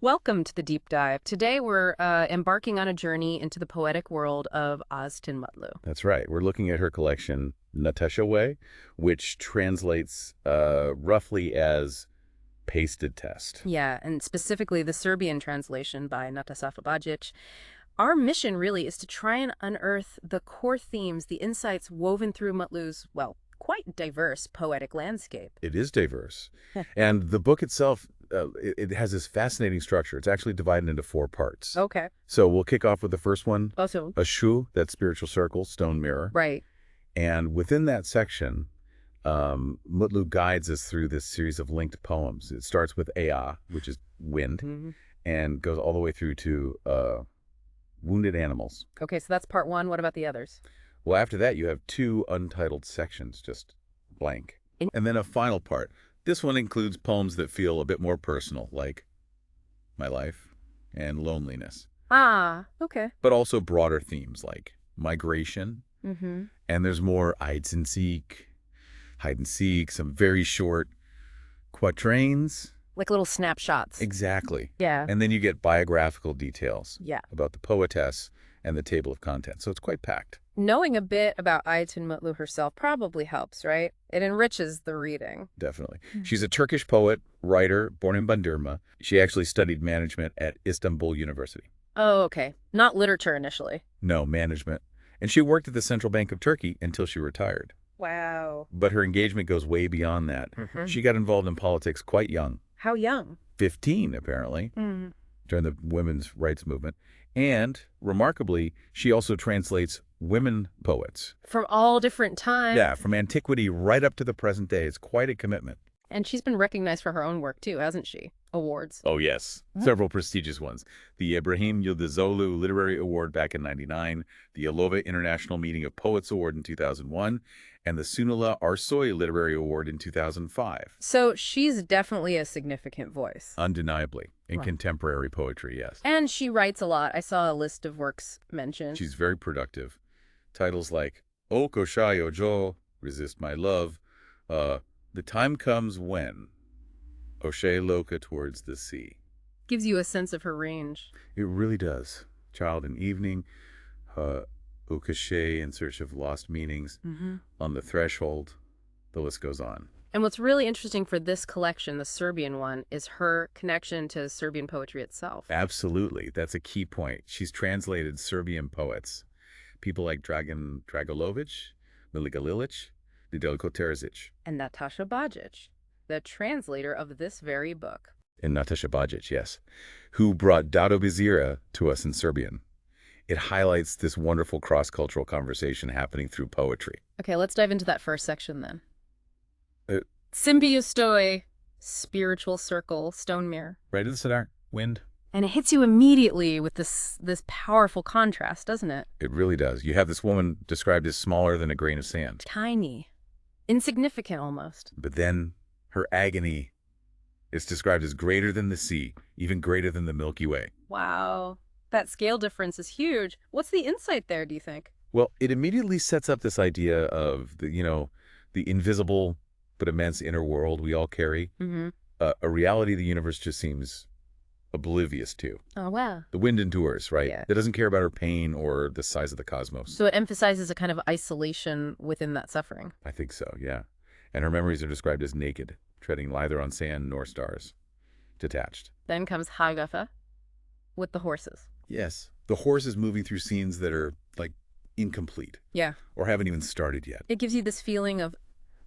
Welcome to the deep dive. Today we're embarking on a journey into the poetic world of Ayten Mutlu. That's right. We're looking at her collection, Nataša Bajić, which translates roughly as pasted test. Yeah, and specifically the Serbian translation by Nataša Bajić. Our mission really is to try and unearth the core themes, the insights woven through Mutlu's, well, quite diverse poetic landscape. It is diverse. And the book itself, it has this fascinating structure. It's actually divided into 4 parts. Okay. So we'll kick off with the first one, Also, a shu, that spiritual circle, stone mirror. right. And within that section, Mutlu guides us through this series of linked poems. It starts with Ea, which is wind, and goes all the way through to wounded animals. Okay, so that's part one. What about the others? Well, after that, you have 2 untitled sections, just blank. And then a final part. This one includes poems that feel a bit more personal, like my life and loneliness, Ah, okay. but also broader themes like migration. Mm-hmm. And there's more hide and seek, some very short quatrains. Like little snapshots. Exactly. Yeah. And then you get biographical details Yeah. about the poetess and the table of contents. So it's quite packed. Knowing a bit about Ayten Mutlu herself probably helps, right? It enriches the reading. Definitely. She's a Turkish poet, writer, born in Bandırma. She actually studied management at Istanbul University. Oh, okay. Not literature initially. No, management. And she worked at the Central Bank of Turkey until she retired. Wow. But her engagement goes way beyond that. She got involved in politics quite young, How young? 15 apparently, Mm. during the women's rights movement. And remarkably, she also translates women poets. From all different times. Yeah, from antiquity right up to the present day. It's quite a commitment. And she's been recognized for her own work too, hasn't she? Awards. Oh, yes. Several prestigious ones. The Ibrahim Yıldızoğlu Literary Award back in '99, the Yalova International Meeting of Poets Award in 2001, and the Sunula Arsoy Literary Award in 2005. So she's definitely a significant voice. Undeniably. In Wow. contemporary poetry, yes. And she writes a lot. I saw a list of works mentioned. She's very productive. Titles like O Koshayo Jo, Resist My Love, The Time Comes When, O'Shea Loca Towards the Sea. Gives you a sense of her range. It really does. Child and Evening, Ukashe in Search of Lost Meanings, On the Threshold, the list goes on. And what's really interesting for this collection, the Serbian one, is her connection to Serbian poetry itself. Absolutely. That's a key point. She's translated Serbian poets. People like Dragan Dragolovic, Milica Lilic, Nedeljko Terzic. And Nataša Bajić, the translator of this very book. And Nataša Bajić, yes, who brought Dado Bizira to us in Serbian. It highlights this wonderful cross-cultural conversation happening through poetry. Okay, let's dive into that first section then. Uh, Symbiostoi, spiritual circle, stone mirror. Right at the center, wind. And it hits you immediately with this powerful contrast, doesn't it? It really does. You have this woman described as smaller than a grain of sand. Tiny. Insignificant almost. But then her agony is described as greater than the sea, even greater than the Milky Way. Wow. That scale difference is huge. What's the insight there, do you think? Well, it immediately sets up this idea of the invisible but immense inner world we all carry. Mm-hmm. A reality the universe just seems oblivious to. Oh, wow. The wind endures, right? Yeah. It doesn't care about her pain or the size of the cosmos. So it emphasizes a kind of isolation within that suffering. I think so, yeah. And her memories are described as naked, treading neither on sand nor stars. Detached. Then comes Hagafa with the horses. Yes. The horse is moving through scenes that are, like, incomplete. Yeah. Or haven't even started yet. It gives you this feeling of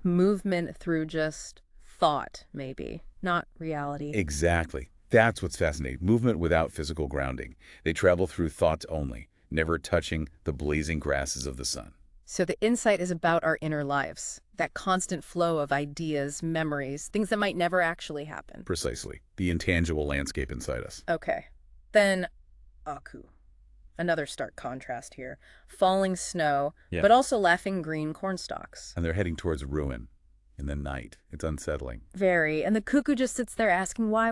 movement through just thought, maybe, not reality. Exactly. That's what's fascinating. Movement without physical grounding. They travel through thoughts only, never touching the blazing grasses of the sun. So the insight is about our inner lives, that constant flow of ideas, memories, things that might never actually happen. Precisely. The intangible landscape inside us. Okay. Then Aku. Another stark contrast here. Falling snow, Yeah. but also laughing green cornstalks. And they're heading towards ruin in the night. It's unsettling. Very. And the cuckoo just sits there asking why,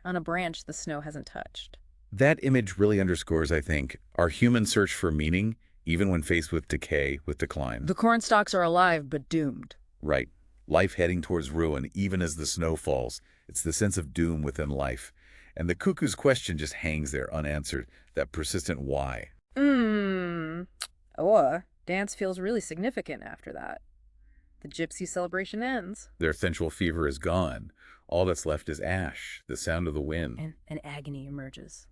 on a branch the snow hasn't touched. That image really underscores, I think, our human search for meaning, even when faced with decay, with decline. The cornstalks are alive, but doomed. Right. Life heading towards ruin, even as the snow falls. It's the sense of doom within life. And the cuckoo's question just hangs there unanswered, that persistent why. Oh, dance feels really significant after that. The gypsy celebration ends. Their sensual fever is gone. All that's left is ash, the sound of the wind. And an agony emerges.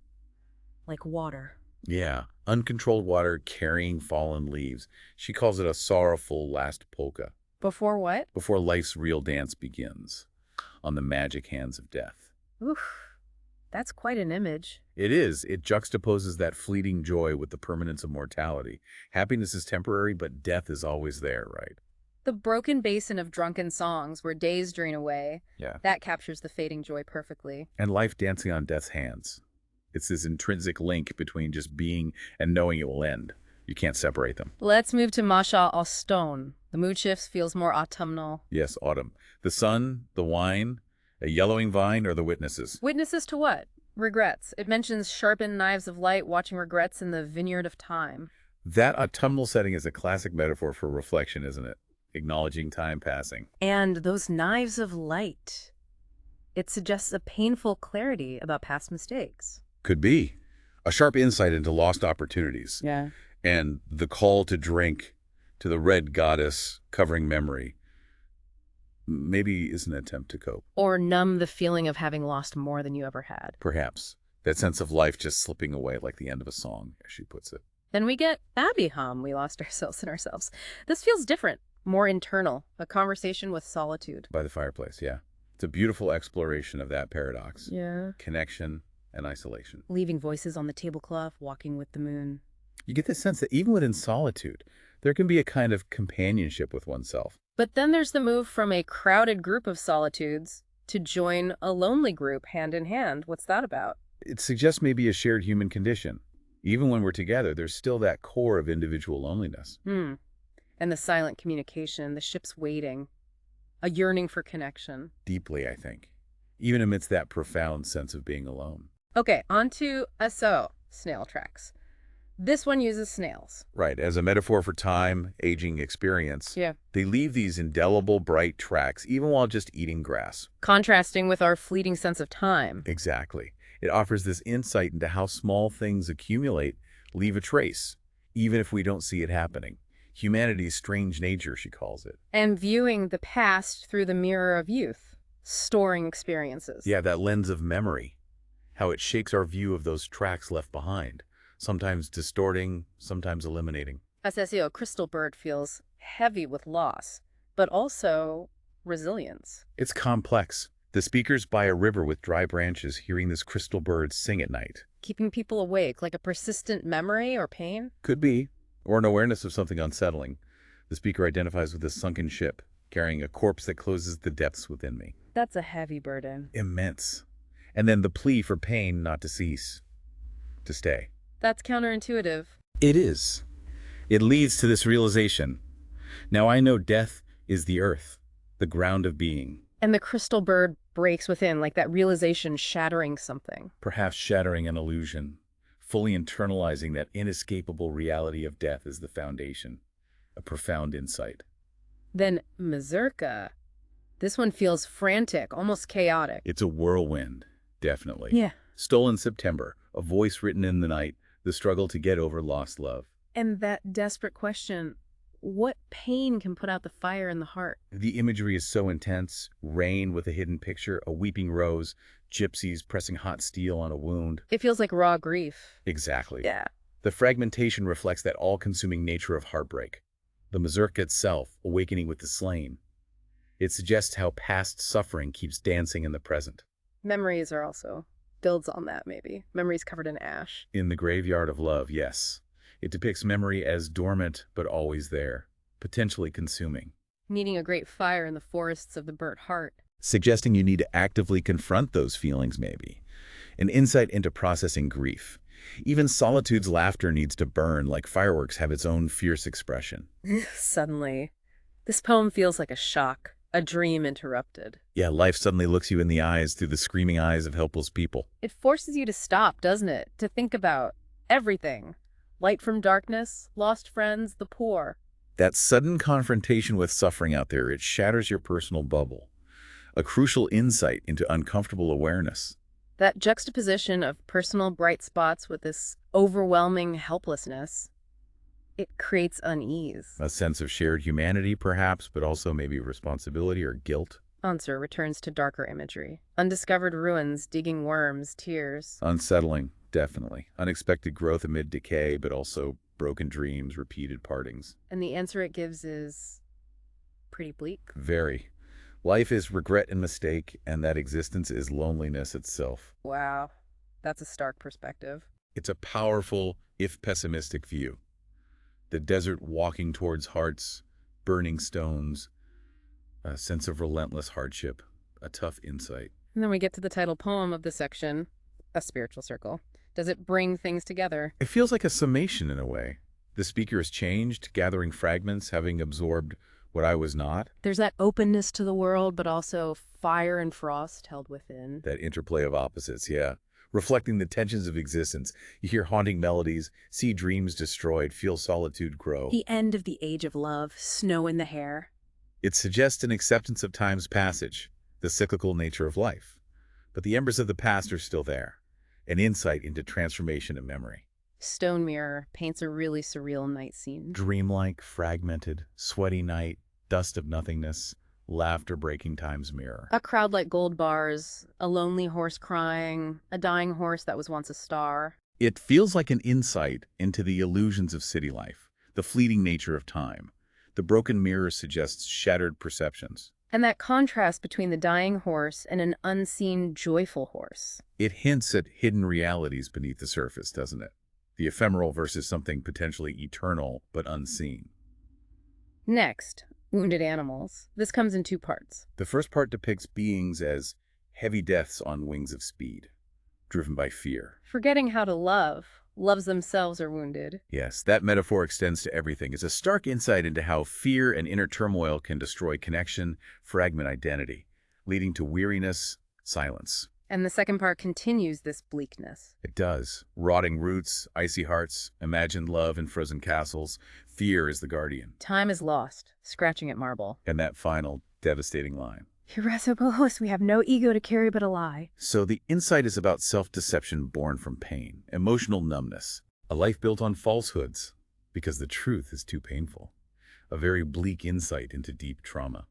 Like water. Yeah, uncontrolled water carrying fallen leaves. She calls it a sorrowful last polka. Before what? Before life's real dance begins, on the magic hands of death. Oof. That's quite an image. It is. It juxtaposes that fleeting joy with the permanence of mortality. Happiness is temporary, but death is always there, right? The broken basin of drunken songs where days drain away. Yeah. That captures the fading joy perfectly. And life dancing on death's hands. It's this intrinsic link between just being and knowing it will end. You can't separate them. Let's move to Masha Stone. The mood shifts, feels more autumnal. Yes, autumn. The sun, the wine, a yellowing vine, or the witnesses. Witnesses to what? Regrets. It mentions sharpened knives of light, watching regrets in the vineyard of time. That autumnal setting is a classic metaphor for reflection, isn't it? Acknowledging time passing. And those knives of light. It suggests a painful clarity about past mistakes. Could be. A sharp insight into lost opportunities. Yeah. And the call to drink to the red goddess covering memory maybe is an attempt to cope. Or numb the feeling of having lost more than you ever had. Perhaps. That sense of life just slipping away like the end of a song, as she puts it. Then we get Babby Hum, we lost ourselves in ourselves. This feels different, more internal, a conversation with solitude. By the fireplace, yeah. It's a beautiful exploration of that paradox. Yeah. Connection and isolation. Leaving voices on the tablecloth, walking with the moon. You get the sense that even within solitude, there can be a kind of companionship with oneself. But then there's the move from a crowded group of solitudes to join a lonely group hand in hand. What's that about? It suggests maybe a shared human condition. Even when we're together, there's still that core of individual loneliness. And the silent communication, the ship's waiting, a yearning for connection. Deeply, I think. Even amidst that profound sense of being alone. Okay, on to SO, snail tracks. This one uses snails. Right, as a metaphor for time, aging, experience. Yeah. They leave these indelible, bright tracks, even while just eating grass. Contrasting with our fleeting sense of time. Exactly. It offers this insight into how small things accumulate, leave a trace, even if we don't see it happening. Humanity's strange nature, she calls it. And viewing the past through the mirror of youth, storing experiences. Yeah, that lens of memory. How it shakes our view of those tracks left behind. Sometimes distorting, sometimes eliminating. Asesio, crystal bird feels heavy with loss, but also resilience. It's complex. The speaker's by a river with dry branches, hearing this crystal bird sing at night. Keeping people awake, like a persistent memory or pain? Could be. Or an awareness of something unsettling. The speaker identifies with a sunken ship, carrying a corpse that closes the depths within me. That's a heavy burden. Immense. And then the plea for pain not to cease. To stay. That's counterintuitive. It is. It leads to this realization. Now I know death is the earth, the ground of being. And the crystal bird breaks within, like that realization shattering something. Perhaps shattering an illusion, fully internalizing that inescapable reality of death as the foundation. A profound insight. Then Mazurka. This one feels frantic, almost chaotic. It's a whirlwind, definitely. Yeah. Stolen September, a voice written in the night, the struggle to get over lost love. And that desperate question, what pain can put out the fire in the heart? The imagery is so intense. Rain with a hidden picture, a weeping rose, gypsies pressing hot steel on a wound. It feels like raw grief. Exactly. Yeah. The fragmentation reflects that all-consuming nature of heartbreak. The mazurka itself, awakening with the slain. It suggests how past suffering keeps dancing in the present. Memories are also builds on that, maybe. Memories covered in ash. In the graveyard of love, yes. It depicts memory as dormant but always there, potentially consuming. Needing a great fire in the forests of the burnt heart. Suggesting you need to actively confront those feelings, maybe. An insight into processing grief. Even solitude's laughter needs to burn, like fireworks have its own fierce expression. Suddenly, this poem feels like a shock, a dream interrupted. Yeah, life suddenly looks you in the eyes through the screaming eyes of helpless people. It forces you to stop, doesn't it? To think about everything. Light from darkness, lost friends, the poor. That sudden confrontation with suffering out there, it shatters your personal bubble. A crucial insight into uncomfortable awareness. That juxtaposition of personal bright spots with this overwhelming helplessness, it creates unease. A sense of shared humanity, perhaps, but also maybe responsibility or guilt. Answer returns to darker imagery. Undiscovered ruins, digging worms, tears. Unsettling, definitely. Unexpected growth amid decay, but also broken dreams, repeated partings. And the answer it gives is pretty bleak. Very. Life is regret and mistake, and that existence is loneliness itself. Wow, that's a stark perspective. It's a powerful, if pessimistic, view. The desert walking towards hearts, burning stones, a sense of relentless hardship, a tough insight. And then we get to the title poem of the section, A Spiritual Circle. Does it bring things together? It feels like a summation in a way. The speaker has changed, gathering fragments, having absorbed what I was not. There's that openness to the world, but also fire and frost held within. That interplay of opposites, yeah. Reflecting the tensions of existence. You hear haunting melodies, see dreams destroyed, feel solitude grow. The end of the age of love, snow in the hair. It suggests an acceptance of time's passage, the cyclical nature of life. But the embers of the past are still there, an insight into transformation and memory. Stone Mirror paints a really surreal night scene. Dreamlike, fragmented, sweaty night, dust of nothingness, laughter breaking time's mirror. A crowd like gold bars, a lonely horse crying, a dying horse that was once a star. It feels like an insight into the illusions of city life, the fleeting nature of time. The broken mirror suggests shattered perceptions. And that contrast between the dying horse and an unseen, joyful horse. It hints at hidden realities beneath the surface, doesn't it? The ephemeral versus something potentially eternal but unseen. Next, wounded animals. This comes in two parts. The first part depicts beings as heavy deaths on wings of speed, driven by fear. Forgetting how to love. Loves themselves are wounded. Yes, that metaphor extends to everything. It's a stark insight into how fear and inner turmoil can destroy connection, fragment identity, leading to weariness, silence. And the second part continues this bleakness. It does. Rotting roots, icy hearts, imagined love in frozen castles. Fear is the guardian. Time is lost, scratching at marble. And that final, devastating line. Irascibles, we have no ego to carry but a lie. So the insight is about self-deception born from pain, emotional numbness, a life built on falsehoods, because the truth is too painful. A very bleak insight into deep trauma.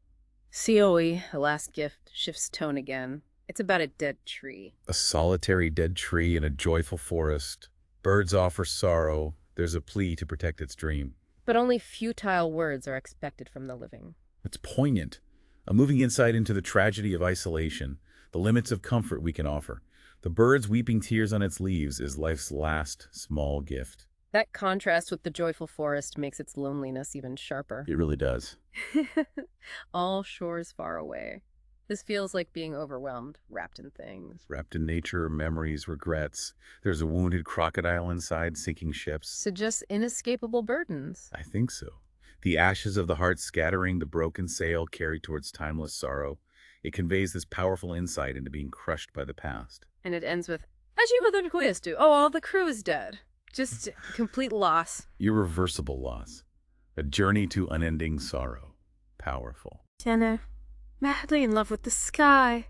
Sioi, the last gift, shifts tone again. It's about a dead tree. A solitary dead tree in a joyful forest. Birds offer sorrow. There's a plea to protect its dream. But only futile words are expected from the living. It's poignant. A moving insight into the tragedy of isolation, the limits of comfort we can offer. The bird's weeping tears on its leaves is life's last small gift. That contrast with the joyful forest makes its loneliness even sharper. It really does. All shores far away. This feels like being overwhelmed, wrapped in things. Wrapped in nature, memories, regrets. There's a wounded crocodile inside sinking ships. Suggests inescapable burdens. I think so. The ashes of the heart scattering the broken sail carried towards timeless sorrow. It conveys this powerful insight into being crushed by the past. And it ends with, as you other quest do. Oh, all the crew is dead. Just complete loss. Irreversible loss. A journey to unending sorrow. Powerful. Jenna, madly in love with the sky.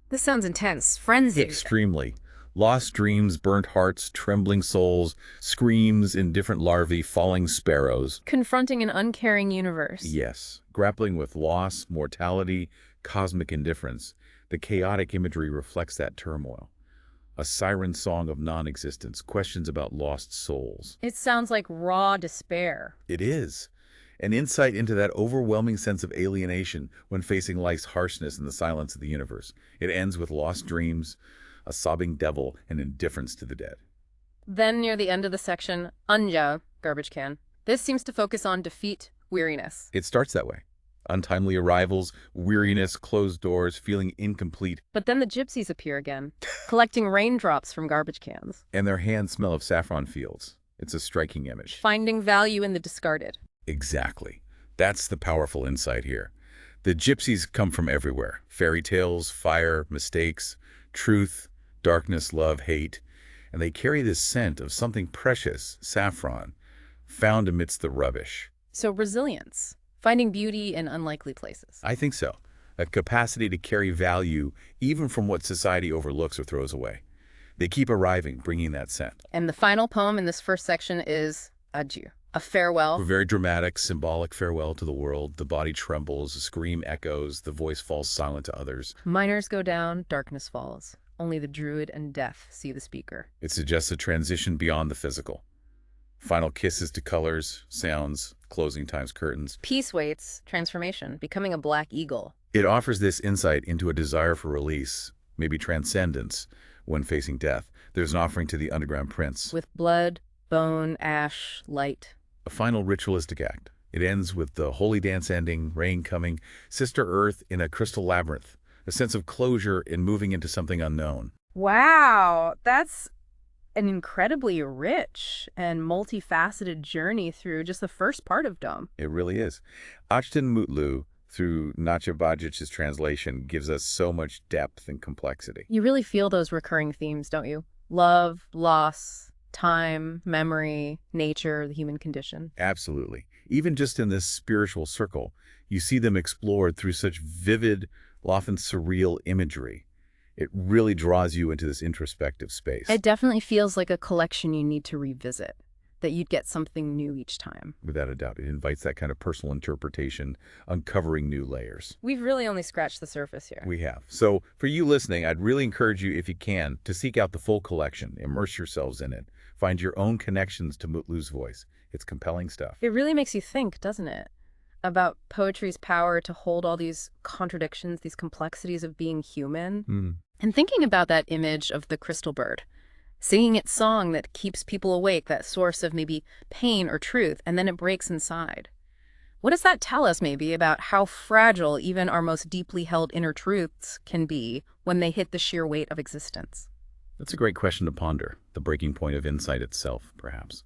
This sounds intense. Frenzy. Extremely. Lost dreams, burnt hearts, trembling souls, screams in different larvae, falling sparrows. Confronting an uncaring universe. Yes. Grappling with loss, mortality, cosmic indifference. The chaotic imagery reflects that turmoil. A siren song of non-existence, questions about lost souls. It sounds like raw despair. It is. An insight into that overwhelming sense of alienation when facing life's harshness in the silence of the universe. It ends with lost dreams, a sobbing devil, and indifference to the dead. Then, near the end of the section, Anja, garbage can. This seems to focus on defeat, weariness. It starts that way. Untimely arrivals, weariness, closed doors, feeling incomplete. But then the gypsies appear again, collecting raindrops from garbage cans. And their hands smell of saffron fields. It's a striking image. Finding value in the discarded. Exactly. That's the powerful insight here. The gypsies come from everywhere. Fairy tales, fire, mistakes, truth, darkness, love, hate. And they carry this scent of something precious, saffron, found amidst the rubbish. So resilience. Finding beauty in unlikely places. I think so. a capacity to carry value even from what society overlooks or throws away. They keep arriving, bringing that scent. And the final poem in this first section is Adieu, a A farewell. very dramatic, symbolic farewell to the world. The body trembles, a scream echoes, the voice falls silent to others. Minors go down, darkness falls. Only the druid and death see the speaker. It suggests a transition beyond the physical. Final kisses to colors, sounds, closing time's curtains. Peace waits, transformation, becoming a black eagle. It offers this insight into a desire for release, maybe transcendence, when facing death. There's an offering to the underground prince. With blood, bone, ash, light. A final ritualistic act. It ends with the holy dance ending, rain coming, Sister Earth in a crystal labyrinth, a sense of closure in moving into something unknown. Wow, that's an incredibly rich and multifaceted journey through just the first part of Dome. It really is. Ayten Mutlu, through Nataša Bajic's translation, gives us so much depth and complexity. You really feel those recurring themes, don't you? Love, loss, time, memory, nature, the human condition. Absolutely. Even just in this spiritual circle, you see them explored through such vivid, often surreal imagery. It really draws you into this introspective space. It definitely feels like a collection you need to revisit, that you'd get something new each time. Without a doubt, it invites that kind of personal interpretation, uncovering new layers. We've really only scratched the surface here. We have. So for you listening, I'd really encourage you, if you can, to seek out the full collection, immerse yourselves in it, find your own connections to Mutlu's voice. It's compelling stuff. It really makes you think, doesn't it? About poetry's power to hold all these contradictions, these complexities of being human. And thinking about that image of the crystal bird, singing its song that keeps people awake, that source of maybe pain or truth, and then it breaks inside. What does that tell us maybe about how fragile even our most deeply held inner truths can be when they hit the sheer weight of existence? That's a great question to ponder, the breaking point of insight itself, perhaps.